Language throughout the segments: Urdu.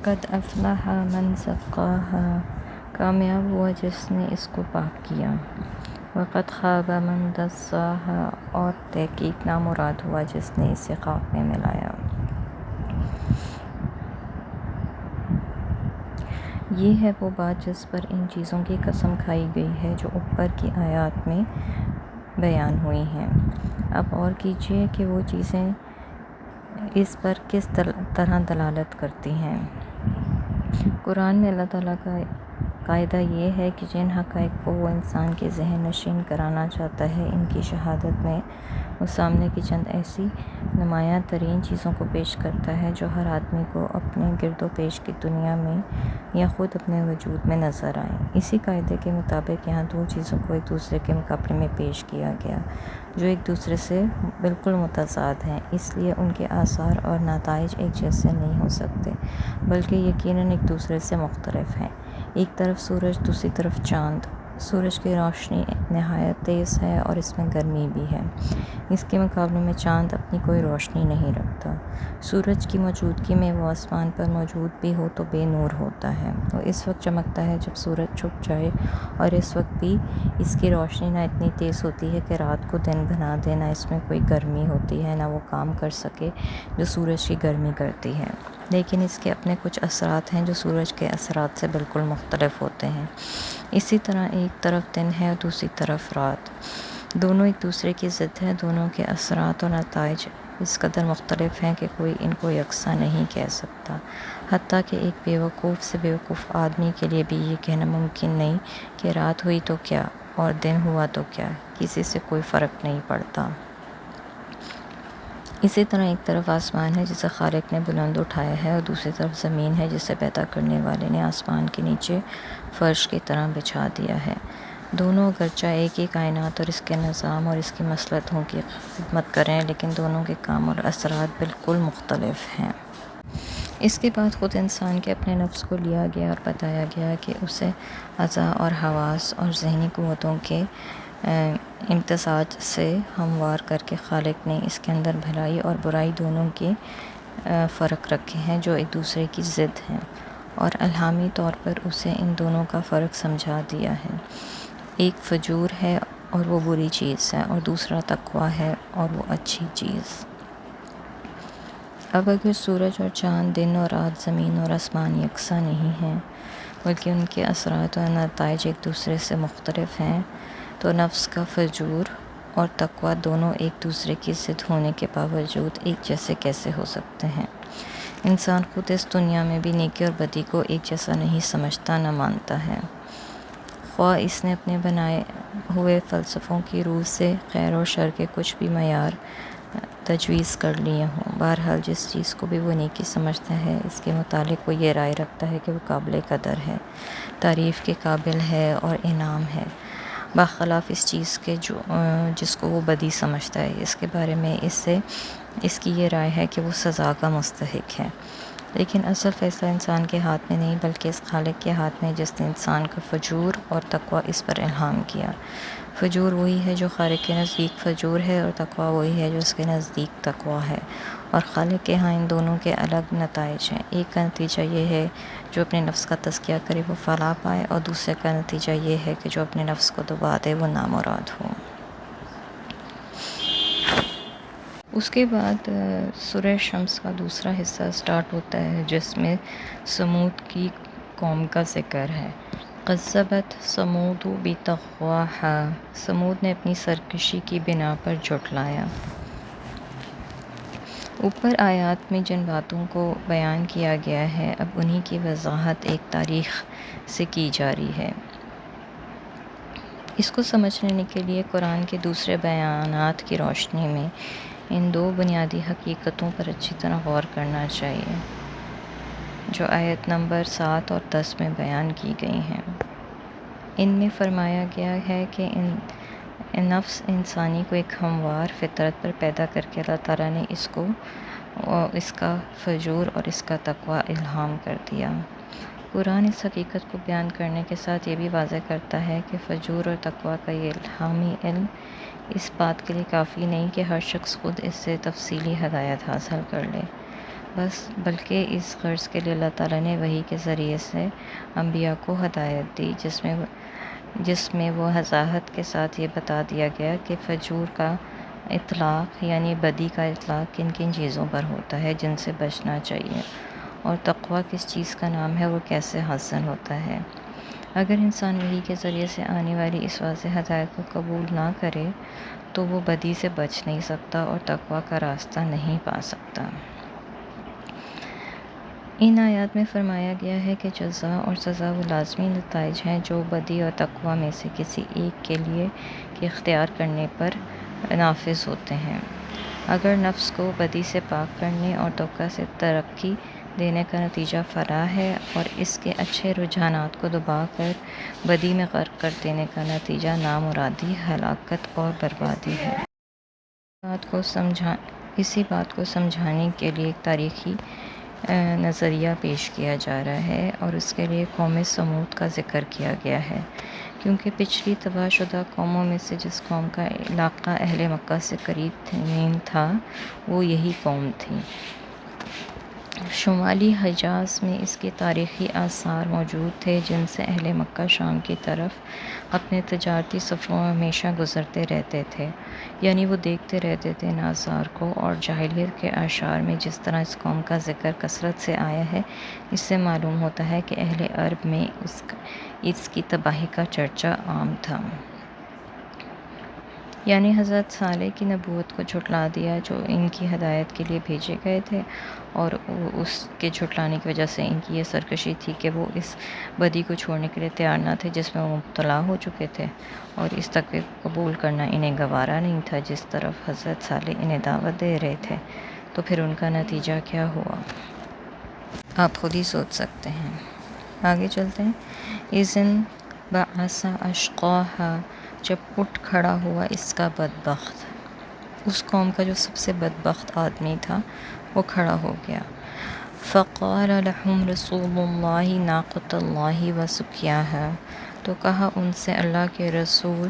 قد افلح من زکاہا، کامیاب ہوا جس نے اس کو پاک کیا۔ وقد خاب من دساہا، اور تحقیق نامراد ہوا جس نے اسے خاک میں ملایا۔ یہ ہے وہ بات جس پر ان چیزوں کی قسم کھائی گئی ہے جو اوپر کی آیات میں بیان ہوئی ہیں۔ اب غور کیجئے کہ وہ چیزیں اس پر کس طرح دلالت کرتی ہیں۔ قرآن میں اللہ تعالیٰ کا قاعدہ یہ ہے کہ جن حقائق کو وہ انسان کے ذہن نشین کرانا چاہتا ہے، ان کی شہادت میں وہ سامنے کی چند ایسی نمایاں ترین چیزوں کو پیش کرتا ہے جو ہر آدمی کو اپنے گرد و پیش کی دنیا میں یا خود اپنے وجود میں نظر آئیں۔ اسی قاعدے کے مطابق یہاں دو چیزوں کو ایک دوسرے کے مقابلے میں پیش کیا گیا جو ایک دوسرے سے بالکل متضاد ہیں، اس لیے ان کے آثار اور نتائج ایک جیسے نہیں ہو سکتے، بلکہ یقیناً ایک دوسرے سے مختلف ہیں۔ ایک طرف سورج، دوسری طرف چاند۔ سورج کی روشنی نہایت تیز ہے اور اس میں گرمی بھی ہے، اس کے مقابلے میں چاند اپنی کوئی روشنی نہیں رکھتا۔ سورج کی موجودگی میں وہ آسمان پر موجود بھی ہو تو بے نور ہوتا ہے، وہ اس وقت چمکتا ہے جب سورج چھپ جائے، اور اس وقت بھی اس کی روشنی نہ اتنی تیز ہوتی ہے کہ رات کو دن بنا دے، نہ اس میں کوئی گرمی ہوتی ہے، نہ وہ کام کر سکے جو سورج کی گرمی کرتی ہے۔ لیکن اس کے اپنے کچھ اثرات ہیں جو سورج کے اثرات سے بالکل مختلف ہوتے ہیں۔ اسی طرح ایک طرف دن ہے اور دوسری طرف رات، دونوں ایک دوسرے کی ضد ہیں، دونوں کے اثرات اور نتائج اس قدر مختلف ہیں کہ کوئی ان کو یکساں نہیں کہہ سکتا، حتیٰ کہ ایک بیوقوف سے بیوقوف آدمی کے لیے بھی یہ کہنا ممکن نہیں کہ رات ہوئی تو کیا اور دن ہوا تو کیا، کسی سے کوئی فرق نہیں پڑتا۔ اسی طرح ایک طرف آسمان ہے جسے خالق نے بلند اٹھایا ہے، اور دوسری طرف زمین ہے جسے پیدا کرنے والے نے آسمان کے نیچے فرش کی طرح بچھا دیا ہے۔ دونوں اگرچہ ایک ہی کائنات اور اس کے نظام اور اس کی مصلحتوں کی خدمت کر رہے ہیں، لیکن دونوں کے کام اور اثرات بالکل مختلف ہیں۔ اس کے بعد خود انسان کے اپنے نفس کو لیا گیا اور بتایا گیا کہ اسے اعضاء اور حواس اور ذہنی قوتوں کے امتزاج سے ہموار کر کے خالق نے اس کے اندر بھلائی اور برائی دونوں کے فرق رکھے ہیں جو ایک دوسرے کی ضد ہیں، اور الہامی طور پر اسے ان دونوں کا فرق سمجھا دیا ہے۔ ایک فجور ہے اور وہ بری چیز ہے، اور دوسرا تقویٰ ہے اور وہ اچھی چیز۔ اب اگر سورج اور چاند، دن اور رات، زمین اور آسمان یکساں نہیں ہیں، بلکہ ان کے اثرات اور نتائج ایک دوسرے سے مختلف ہیں، تو نفس کا فجور اور تقویٰ دونوں ایک دوسرے کی ضد ہونے کے باوجود ایک جیسے کیسے ہو سکتے ہیں؟ انسان خود اس دنیا میں بھی نیکی اور بدی کو ایک جیسا نہیں سمجھتا، نہ مانتا ہے، خواہ اس نے اپنے بنائے ہوئے فلسفوں کی روح سے خیر اور شر کے کچھ بھی معیار تجویز کر لیے ہوں۔ بہرحال جس چیز کو بھی وہ نیکی سمجھتا ہے، اس کے متعلق وہ یہ رائے رکھتا ہے کہ وہ قابل قدر ہے، تعریف کے قابل ہے اور انعام ہے، برخلاف اس چیز کے جس کو وہ بدی سمجھتا ہے، اس کے بارے میں اس کی یہ رائے ہے کہ وہ سزا کا مستحق ہے۔ لیکن اصل فیصلہ انسان کے ہاتھ میں نہیں بلکہ اس خالق کے ہاتھ میں جس نے انسان کا فجور اور تقویٰ اس پر الہام کیا۔ فجور وہی ہے جو خالق کے نزدیک فجور ہے، اور تقویٰ وہی ہے جو اس کے نزدیک تقویٰ ہے، اور خالق کے ہاں ان دونوں کے الگ نتائج ہیں۔ ایک کا نتیجہ یہ ہے جو اپنے نفس کا تزکیہ کرے وہ فلاح پائے، اور دوسرے کا نتیجہ یہ ہے کہ جو اپنے نفس کو دبا دے وہ نامراد ہو۔ اس کے بعد سورہ شمس کا دوسرا حصہ سٹارٹ ہوتا ہے جس میں سمود کی قوم کا ذکر ہے۔ کذبت ثمود بطغواہا، سمود نے اپنی سرکشی کی بنا پر جھٹلایا۔ اوپر آیات میں جن باتوں کو بیان کیا گیا ہے، اب انہی کی وضاحت ایک تاریخ سے کی جاری ہے۔ اس کو سمجھنے کے لیے قرآن کے دوسرے بیانات کی روشنی میں ان دو بنیادی حقیقتوں پر اچھی طرح غور کرنا چاہیے جو آیت نمبر 7 اور 10 میں بیان کی گئی ہیں۔ ان میں فرمایا گیا ہے کہ نفس انسانی کو ایک ہموار فطرت پر پیدا کر کے اللہ تعالیٰ نے اس کا فجور اور اس کا تقویٰ الہام کر دیا۔ قرآن اس حقیقت کو بیان کرنے کے ساتھ یہ بھی واضح کرتا ہے کہ فجور اور تقویٰ کا یہ الہامی علم اس بات کے لیے کافی نہیں کہ ہر شخص خود اس سے تفصیلی ہدایت حاصل کر لے، بلکہ اس غرض کے لیے اللہ تعالیٰ نے وحی کے ذریعے سے انبیاء کو ہدایت دی، جس میں وہ وضاحت کے ساتھ یہ بتا دیا گیا کہ فجور کا اطلاق یعنی بدی کا اطلاق کن کن چیزوں پر ہوتا ہے جن سے بچنا چاہیے، اور تقویٰ کس چیز کا نام ہے، وہ کیسے حاصل ہوتا ہے۔ اگر انسان وحی کے ذریعے سے آنے والی اس واضح ہدایت کو قبول نہ کرے تو وہ بدی سے بچ نہیں سکتا اور تقویٰ کا راستہ نہیں پا سکتا۔ ان آیات میں فرمایا گیا ہے کہ جزا اور سزا وہ لازمی نتائج ہیں جو بدی اور تقویٰ میں سے کسی ایک کے لیے کے اختیار کرنے پر نافذ ہوتے ہیں۔ اگر نفس کو بدی سے پاک کرنے اور تقویٰ سے ترقی دینے کا نتیجہ فلاح ہے اور اس کے اچھے رجحانات کو دبا کر بدی میں غرق کر دینے کا نتیجہ نامرادی، ہلاکت اور بربادی ہے۔ اسی بات کو سمجھانے کے لیے ایک تاریخی نظریہ پیش کیا جا رہا ہے اور اس کے لیے قوم سمود کا ذکر کیا گیا ہے، کیونکہ پچھلی تباہ شدہ قوموں میں سے جس قوم کا علاقہ اہل مکہ سے قریب ترین تھا وہ یہی قوم تھی۔ شمالی حجاز میں اس کے تاریخی آثار موجود تھے جن سے اہل مکہ شام کی طرف اپنے تجارتی سفروں میں ہمیشہ گزرتے رہتے تھے، یعنی وہ دیکھتے رہتے تھے ان آثار کو، اور جاہلیت کے اشعار میں جس طرح اس قوم کا ذکر کثرت سے آیا ہے اس سے معلوم ہوتا ہے کہ اہل عرب میں اس کی تباہی کا چرچا عام تھا۔ یعنی حضرت صالح کی نبوت کو جھٹلا دیا جو ان کی ہدایت کے لیے بھیجے گئے تھے، اور اس کے جھٹلانے کی وجہ سے ان کی یہ سرکشی تھی کہ وہ اس بدی کو چھوڑنے کے لیے تیار نہ تھے جس میں وہ مبتلا ہو چکے تھے، اور اس تقویٰ کو قبول کرنا انہیں گوارا نہیں تھا جس طرف حضرت صالح انہیں دعوت دے رہے تھے۔ تو پھر ان کا نتیجہ کیا ہوا، آپ خود ہی سوچ سکتے ہیں۔ آگے چلتے ہیں۔ اذن بعث اشقاها، جب اٹھ کھڑا ہوا اس کا بدبخت، اس قوم کا جو سب سے بدبخت آدمی تھا وہ کھڑا ہو گیا۔ فقال لهم رسول اللہ ناقۃ اللہ وسقیاها، تو کہا ان سے اللہ کے رسول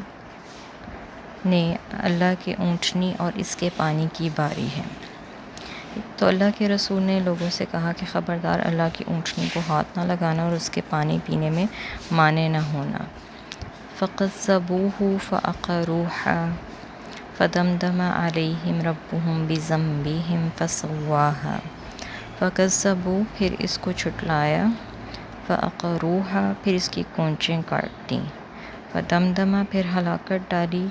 نے اللہ کی اونٹنی اور اس کے پانی کی باری ہے۔ تو اللہ کے رسول نے لوگوں سے کہا کہ خبردار اللہ کی اونٹنی کو ہاتھ نہ لگانا اور اس کے پانی پینے میں مانع نہ ہونا۔ فَكَذَّبُوهُ فَعَقَرُوهَا فَدَمْدَمَ عَلَيْهِمْ رَبُّهُمْ بِذَنبِهِمْ فَسَوَّاهَا، فَكَذَّبُوا پھر اس کو جھٹلایا، فَعَقَرُوهَا پھر اس کی کونچیں کاٹ دیں، فَدَمْدَمَ پھر ہلاکت ڈالی،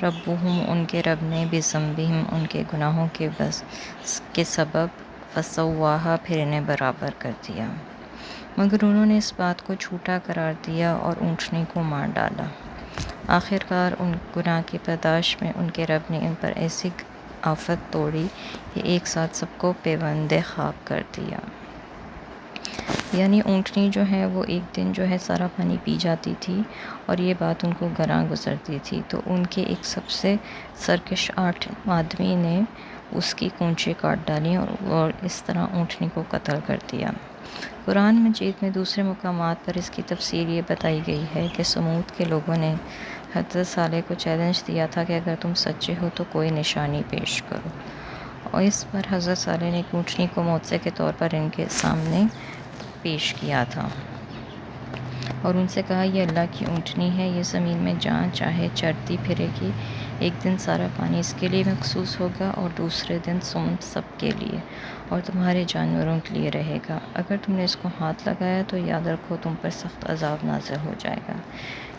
ربهم ان کے رب نے، بذنبہم ان کے گناہوں کے سبب، فسواها پھر انہیں برابر کر دیا، مگر انہوں نے اس بات کو جھوٹا قرار دیا اور اونٹنی کو مار ڈالا۔ آخر کار ان گناہ کی پاداش میں ان کے رب نے ان پر ایسی آفت توڑی کہ ایک ساتھ سب کو پیوند خاک کر دیا۔ یعنی اونٹنی جو ہے وہ ایک دن جو ہے سارا پانی پی جاتی تھی اور یہ بات ان کو گراں گزرتی تھی، تو ان کے ایک سب سے سرکش آدمی نے اس کی کونچیں کاٹ ڈالی اور اس طرح اونٹنی کو قتل کر دیا۔ قرآن مجید میں دوسرے مقامات پر اس کی تفصیل یہ بتائی گئی ہے کہ سمود کے لوگوں نے حضرت صالح کو چیلنج دیا تھا کہ اگر تم سچے ہو تو کوئی نشانی پیش کرو، اور اس پر حضرت صالح نے اونٹنی کو معجزے کے طور پر ان کے سامنے پیش کیا تھا اور ان سے کہا یہ اللہ کی اونٹنی ہے، یہ زمین میں جہاں چاہے چرتی پھرے گی، ایک دن سارا پانی اس کے لیے مخصوص ہوگا اور دوسرے دن سب کے لیے اور تمہارے جانوروں کے لیے رہے گا، اگر تم نے اس کو ہاتھ لگایا تو یاد رکھو تم پر سخت عذاب نازل ہو جائے گا۔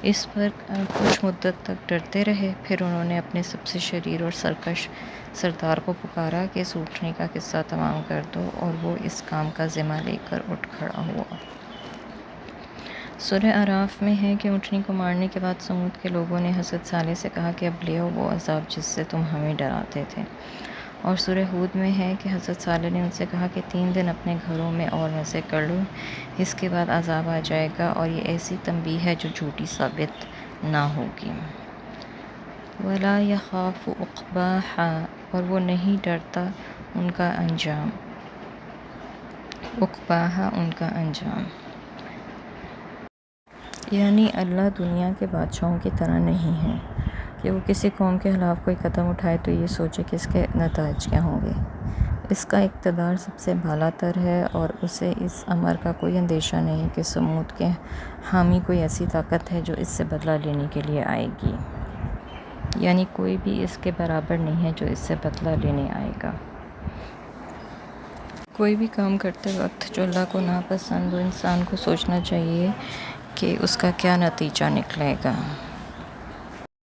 اس پر کچھ مدت تک ڈرتے رہے، پھر انہوں نے اپنے سب سے شریر اور سرکش سردار کو پکارا کہ اس اونٹنی کا قصہ تمام کر دو، اور وہ اس کام کا ذمہ لے کر اٹھ کھڑا ہوا۔ سورہ اعراف میں ہے کہ اونٹنی کو مارنے کے بعد سمود کے لوگوں نے حضرت صالح سے کہا کہ اب لے آؤ وہ عذاب جس سے تم ہمیں ڈراتے تھے، اور سورہ ہود میں ہے کہ حضرت صالح نے ان سے کہا کہ 3 دن اپنے گھروں میں اور مزے کر لو، اس کے بعد عذاب آ جائے گا، اور یہ ایسی تنبیہ ہے جو جھوٹی ثابت نہ ہوگی۔ وَلَا يَخَافُ عُقْبَاهَا اور وہ نہیں ڈرتا ان کا انجام، عقباها ان کا انجام، یعنی اللہ دنیا کے بادشاہوں کی طرح نہیں ہے کہ وہ کسی قوم کے خلاف کوئی قدم اٹھائے تو یہ سوچے کہ اس کے نتائج کیا ہوں گے۔ اس کا اقتدار سب سے بالا تر ہے اور اسے اس امر کا کوئی اندیشہ نہیں کہ سمود کے حامی کوئی ایسی طاقت ہے جو اس سے بدلہ لینے کے لیے آئے گی، یعنی کوئی بھی اس کے برابر نہیں ہے جو اس سے بدلہ لینے آئے گا۔ کوئی بھی کام کرتے وقت جو اللہ کو ناپسند ہو، انسان کو سوچنا چاہیے کہ اس کا کیا نتیجہ نکلے گا۔